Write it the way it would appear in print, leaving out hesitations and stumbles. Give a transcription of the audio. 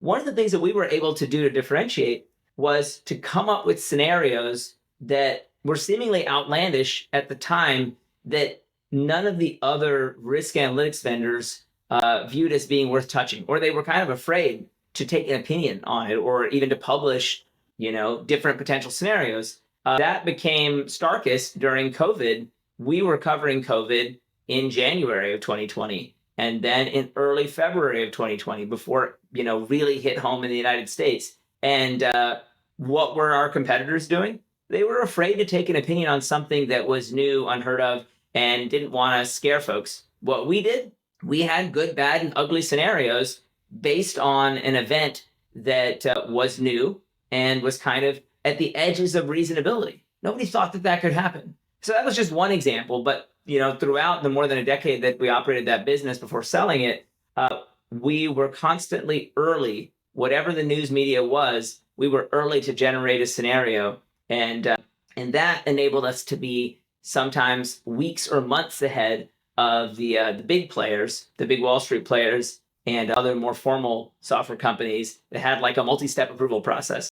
one of the things that we were able to do to differentiate was to come up with scenarios that were seemingly outlandish at the time that none of the other risk analytics vendors viewed as being worth touching, or they were kind of afraid to take an opinion on it or even to publish, different potential scenarios. That became starkest during COVID. We were covering COVID in January of 2020 and then in early February of 2020 before, really hit home in the United States. And what were our competitors doing? They were afraid to take an opinion on something that was new, unheard of, and didn't want to scare folks. What we did, we had good, bad, and ugly scenarios based on an event that was new and was kind of at the edges of reasonability. Nobody thought that that could happen. So that was just one example, but throughout the more than a decade that we operated that business before selling it, we were constantly early. Whatever the news media was, we were early to generate a scenario, and that enabled us to be sometimes weeks or months ahead of the big players, the big Wall Street players, and other more formal software companies that had like a multi-step approval process.